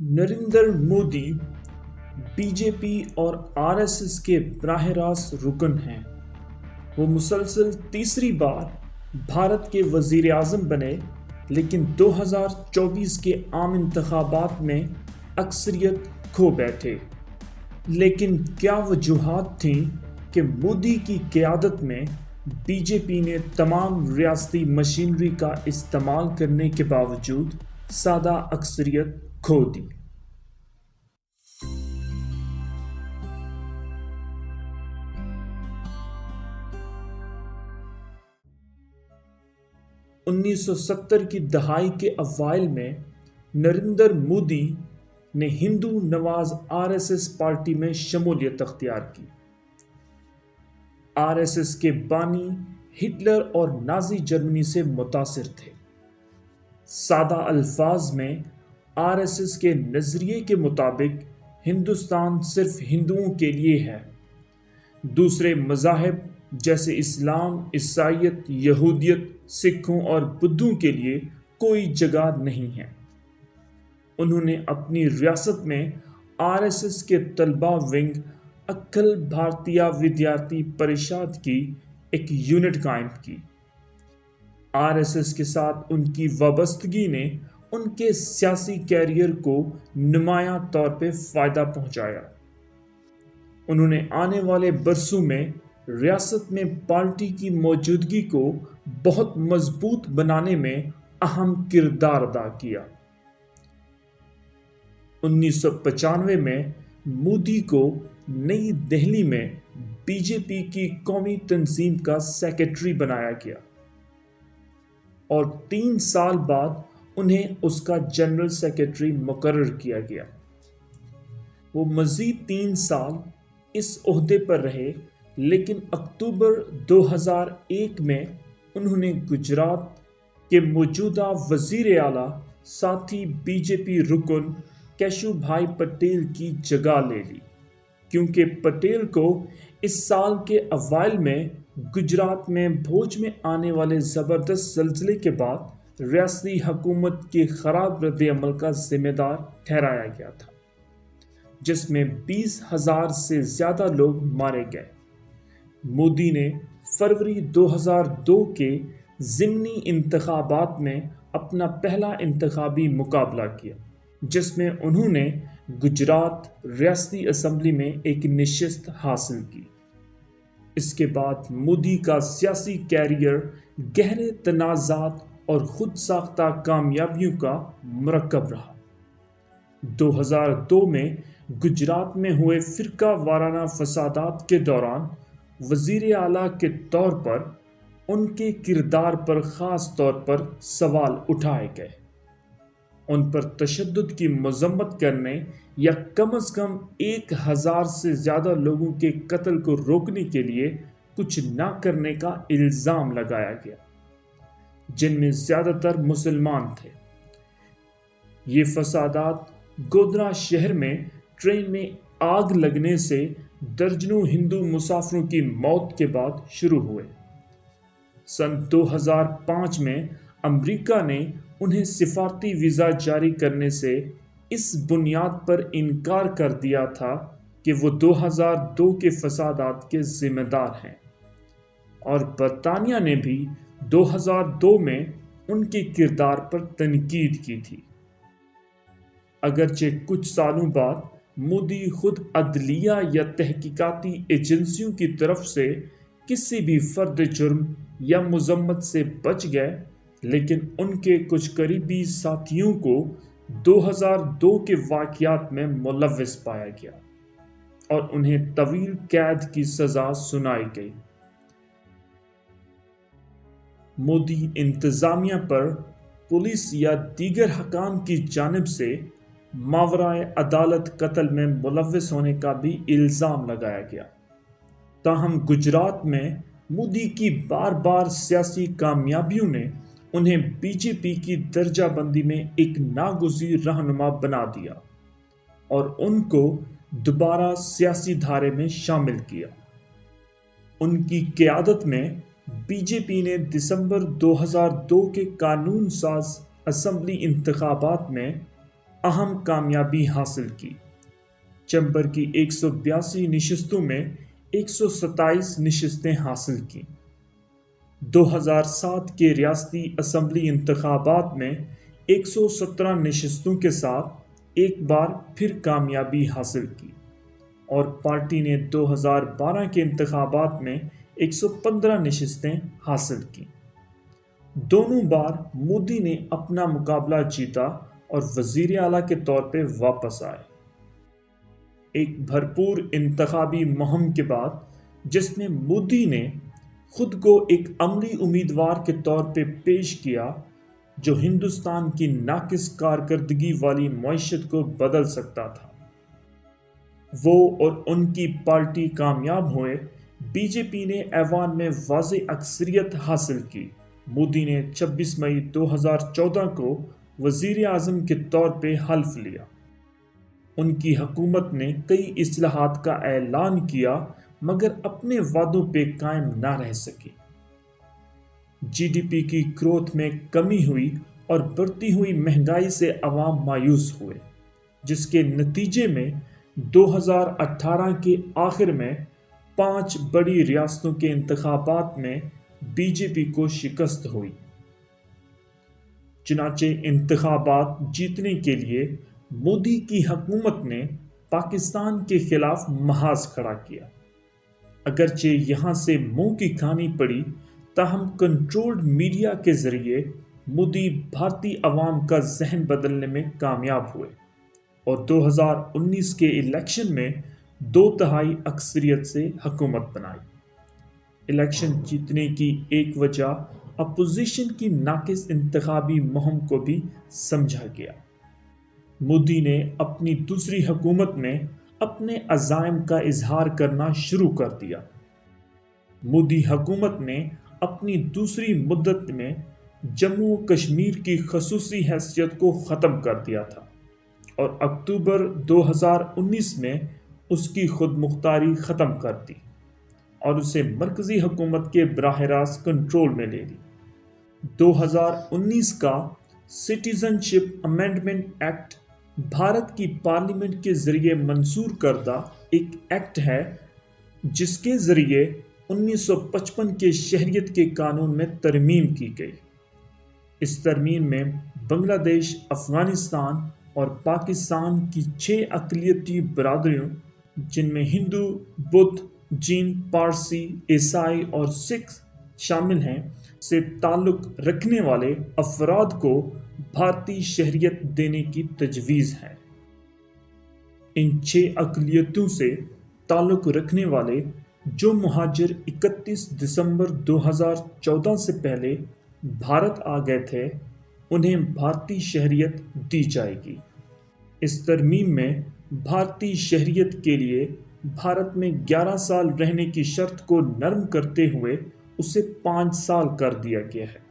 Narendra Modi BJP और RSS के बराह रास्त रुकन हैं। वो मुसलसल तीसरी बार भारत के वजीर आज़म बने, लेकिन 2024 के आम इंतखाबात में अक्सरियत खो बैठे। लेकिन क्या वजूहात थीं कि मोदी की क़यादत में बीजेपी ने तमाम रियासती मशीनरी का इस्तेमाल करने के बावजूद सादा अक्सरियत खो दी। उन्नीस सौ 70 की दहाई के अवाइल में नरेंद्र मोदी ने हिंदू नवाज आरएसएस पार्टी में शमूलियत अख्तियार की। आरएसएस के बानी हिटलर और नाजी जर्मनी से मुतासिर थे। सादा अल्फाज में आरएसएस के नज़रिए के मुताबिक हिंदुस्तान सिर्फ हिंदुओं के लिए है। दूसरे मज़ाहिब जैसे इस्लाम, ईसाईयत, यहूदियत, सिखों और बुद्धों के लिए कोई जगह नहीं है। उन्होंने अपनी रियासत में आरएसएस के तलबा विंग अखिल भारतीय विद्यार्थी परिषद की एक यूनिट कायम की। आरएसएस के साथ उनकी वाबस्तगी ने उनके सियासी कैरियर को नुमायां तौर पे फ़ायदा पहुंचाया। उन्होंने आने वाले बरसों में रियासत में पार्टी की मौजूदगी को बहुत मजबूत बनाने में अहम किरदार अदा किया। 1995 में मोदी को नई दिल्ली में बीजेपी की कौमी तंजीम का सेक्रेटरी बनाया गया और 3 साल बाद उन्हें उसका जनरल सेक्रेटरी मुकर्रर किया गया। वो मज़ीद 3 साल इस ओहदे पर रहे, लेकिन अक्टूबर 2001 में उन्होंने गुजरात के मौजूदा वज़ीर आला साथी बीजेपी रुकन केशुभाई पटेल की जगह ले ली, क्योंकि पटेल को इस साल के अवाइल में गुजरात में भोज में आने वाले ज़बरदस्त ज़लज़ले के बाद रियासती हुकूमत के ख़राब रद्द-ए-अमल का ज़िम्मेदार ठहराया गया था, जिसमें 20,000 से ज़्यादा लोग मारे गए। मोदी ने फरवरी 2002 के ज़िमनी इंतखाबात में अपना पहला इंतखाबी मुकाबला किया, जिसमें उन्होंने गुजरात रियासती असम्बली में एक नशिस्त हासिल की। इसके बाद मोदी का सियासी कैरियर गहरे तनाज़ात और खुद साख्ता कामयाबियों का मरकब रहा। 2002 में गुजरात में हुए फ़िरका वाराना फसादात के दौरान वज़ीर आला के तौर पर उनके किरदार पर ख़ास तौर पर सवाल उठाए गए। उन पर तशद्दुद की मज़म्मत करने या कम से कम 1000 से ज़्यादा लोगों के कत्ल को रोकने के लिए कुछ ना करने का इल्ज़ाम लगाया गया, जिनमें ज़्यादातर मुसलमान थे। ये फसादात गोधरा शहर में ट्रेन में आग लगने से दर्जनों हिंदू मुसाफिरों की मौत के बाद शुरू हुए। सन 2005 में अमेरिका ने उन्हें सिफारती वीज़ा जारी करने से इस बुनियाद पर इनकार कर दिया था कि वो 2002 के फसादात के ज़िम्मेदार हैं, और बरतानिया ने भी 2002 में उनके किरदार पर तनकीद की थी। अगरचे कुछ सालों बाद मोदी खुद अदलिया या तहकीकाती एजेंसियों की तरफ से किसी भी फर्द जुर्म या मुज़म्मत से बच गए, लेकिन उनके कुछ करीबी साथियों को 2002 के वाक़यात में मुलव्विस पाया गया और उन्हें तवील कैद की सज़ा सुनाई गई। मोदी इंतज़ामिया पर पुलिस या दीगर हकाम की जानिब से मावराए अदालत कत्ल में मुलव्विस होने का भी इल्ज़ाम लगाया गया। ताहम गुजरात में मोदी की बार बार सियासी कामयाबियों ने उन्हें बीजेपी की दर्जाबंदी में एक नागुज़ीर रहनुमा बना दिया और उनको दोबारा सियासी धारे में शामिल किया। उनकी क़यादत में बीजेपी ने दिसंबर 2002 के कानून साज असम्बली इंतखाबात में اہم کامیابی حاصل کی۔ چیمبر کی 182 نشستوں میں 127 نشستیں حاصل کیں۔ 2007 کے ریاستی اسمبلی انتخابات میں 117 نشستوں کے ساتھ ایک بار پھر کامیابی حاصل کی، اور پارٹی نے 2012 کے انتخابات میں 115 نشستیں حاصل کیں۔ دونوں بار مودی نے اپنا مقابلہ جیتا اور وزیر اعلیٰ کے طور پہ واپس آئے۔ ایک بھرپور انتخابی مہم کے بعد، جس میں مودی نے خود کو ایک عملی امیدوار کے طور پہ پیش کیا جو ہندوستان کی ناقص کارکردگی والی معیشت کو بدل سکتا تھا، وہ اور ان کی پارٹی کامیاب ہوئے۔ بی جے پی نے ایوان میں واضح اکثریت حاصل کی۔ مودی نے 26 مئی 2014 کو وزیر اعظم کے طور پہ حلف لیا۔ ان کی حکومت نے کئی اصلاحات کا اعلان کیا، مگر اپنے وعدوں پہ قائم نہ رہ سکی۔ جی ڈی پی کی گروتھ میں کمی ہوئی اور بڑھتی ہوئی مہنگائی سے عوام مایوس ہوئے، جس کے نتیجے میں 2018 کے آخر میں 5 بڑی ریاستوں کے انتخابات میں بی جے پی کو شکست ہوئی۔ چنانچہ انتخابات جیتنے کے لیے مودی کی حکومت نے پاکستان کے خلاف محاذ کھڑا کیا۔ اگرچہ یہاں سے منہ کی کھانی پڑی، تاہم کنٹرولڈ میڈیا کے ذریعے مودی بھارتی عوام کا ذہن بدلنے میں کامیاب ہوئے اور 2019 کے الیکشن میں 2/3 اکثریت سے حکومت بنائی۔ الیکشن جیتنے کی ایک وجہ اپوزیشن کی ناقص انتخابی مہم کو بھی سمجھا گیا۔ مودی نے اپنی دوسری حکومت میں اپنے عزائم کا اظہار کرنا شروع کر دیا۔ مودی حکومت نے اپنی دوسری مدت میں جموں و کشمیر کی خصوصی حیثیت کو ختم کر دیا تھا اور اکتوبر 2019 میں اس کی خود مختاری ختم کر دی اور اسے مرکزی حکومت کے براہ راست کنٹرول میں لے لی۔ 2019 کا سٹیزن شپ امینڈمنٹ ایکٹ بھارت کی پارلیمنٹ کے ذریعے منظور کردہ ایک ایکٹ ہے، جس کے ذریعے 1955 کے شہریت کے قانون میں ترمیم کی گئی۔ اس ترمیم میں بنگلہ دیش، افغانستان اور پاکستان کی 6 اقلیتی برادریوں، جن میں ہندو، بدھ، جین، پارسی، عیسائی اور سکھ شامل ہیں، سے تعلق رکھنے والے افراد کو بھارتی شہریت دینے کی تجویز ہے۔ ان 6 اقلیتوں سے تعلق رکھنے والے جو مہاجر 31 دسمبر 2014 سے پہلے بھارت آ گئے تھے، انہیں بھارتی شہریت دی جائے گی۔ اس ترمیم میں بھارتی شہریت کے لیے بھارت میں 11 سال رہنے کی شرط کو نرم کرتے ہوئے اسے 5 سال کر دیا گیا ہے۔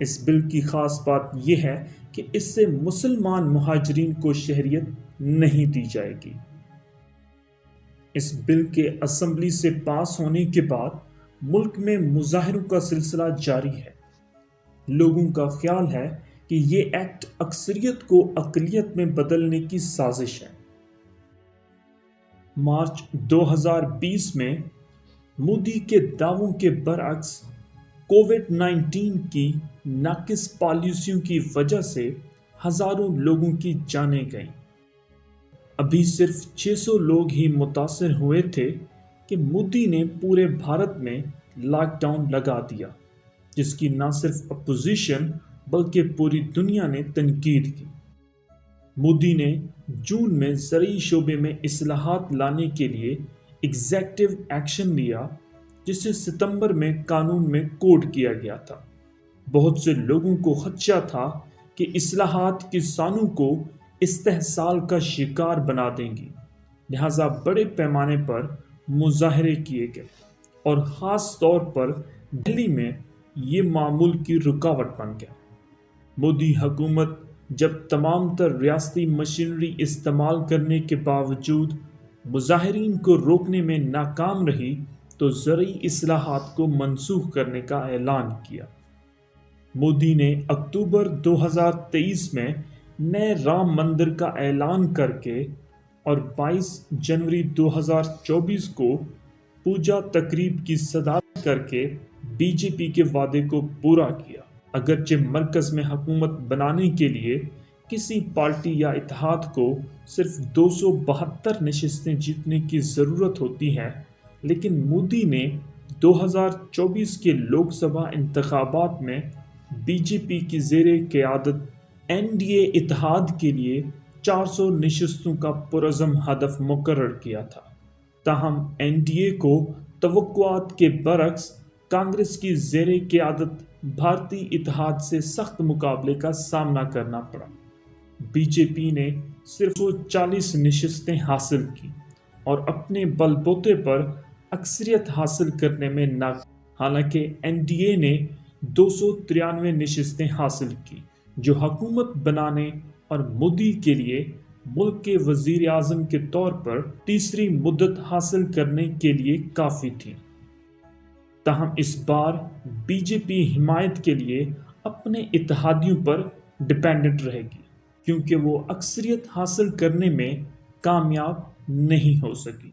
اس بل کی خاص بات یہ ہے کہ اس سے مسلمان مہاجرین کو شہریت نہیں دی جائے گی۔ اس بل کے اسمبلی سے پاس ہونے کے بعد ملک میں مظاہروں کا سلسلہ جاری ہے۔ لوگوں کا خیال ہے کہ یہ ایکٹ اکثریت کو اقلیت میں بدلنے کی سازش ہے۔ مارچ 2020 میں مودی کے دعووں کے برعکس کووڈ-19 کی ناقص پالیسیوں کی وجہ سے ہزاروں لوگوں کی جانیں گئیں۔ ابھی صرف 600 لوگ ہی متاثر ہوئے تھے کہ مودی نے پورے بھارت میں لاک ڈاؤن لگا دیا، جس کی نہ صرف اپوزیشن بلکہ پوری دنیا نے تنقید کی۔ مودی نے جون میں زرعی شعبے میں اصلاحات لانے کے لیے ایگزیکٹو ایکشن لیا، جسے ستمبر میں قانون میں کوڈ کیا گیا تھا۔ بہت سے لوگوں کو خدشہ تھا کہ اصلاحات کسانوں کو استحصال کا شکار بنا دیں گی، لہٰذا بڑے پیمانے پر مظاہرے کیے گئے اور خاص طور پر دہلی میں یہ معمول کی رکاوٹ بن گیا۔ مودی حکومت جب تمام تر ریاستی مشینری استعمال کرنے کے باوجود مظاہرین کو روکنے میں ناکام رہی تو زرعی اصلاحات کو منسوخ کرنے کا اعلان کیا۔ مودی نے اکتوبر 2023 میں नए राम मंदिर का ऐलान करके और 22 जनवरी 2024 को पूजा तकरीब की सदारत करके बीजेपी के वादे को पूरा किया। अगरचे मरकज में हुकूमत बनाने के लिए किसी पार्टी या इत्तेहाद को सिर्फ 272 नशिस्तें जीतने की ज़रूरत होती है, लेकिन मोदी ने 2024 के लोकसभा इंतखाबात में बीजेपी की ज़ेरे क़यादत एनडीए इत्तेहाद के लिए 400 नशिस्तों का पुरज़म हदफ मुकर्रर किया था। ताहम एनडीए को तवक्कुआत के बरक्स कांग्रेस की ज़ेरे क़यादत भारतीय इत्तेहाद से सख्त मुकाबले का सामना करना पड़ा। बीजेपी ने सिर्फ 140 नशिस्तें हासिल की और अपने बलबूते पर अक्सरियत हासिल करने में नाकाम। हालांकि एनडीए ने 293 नशिस्तें हासिल की, जो हुकूमत बनाने और मोदी के लिए मुल्क के वज़ीर आज़म के तौर पर तीसरी मुद्दत हासिल करने के लिए काफ़ी थी। ताहम इस बार बीजेपी हिमायत के लिए अपने इत्तेहादियों पर डिपेंडेंट रहेगी, क्योंकि वो अक्सरियत हासिल करने में कामयाब नहीं हो सकी।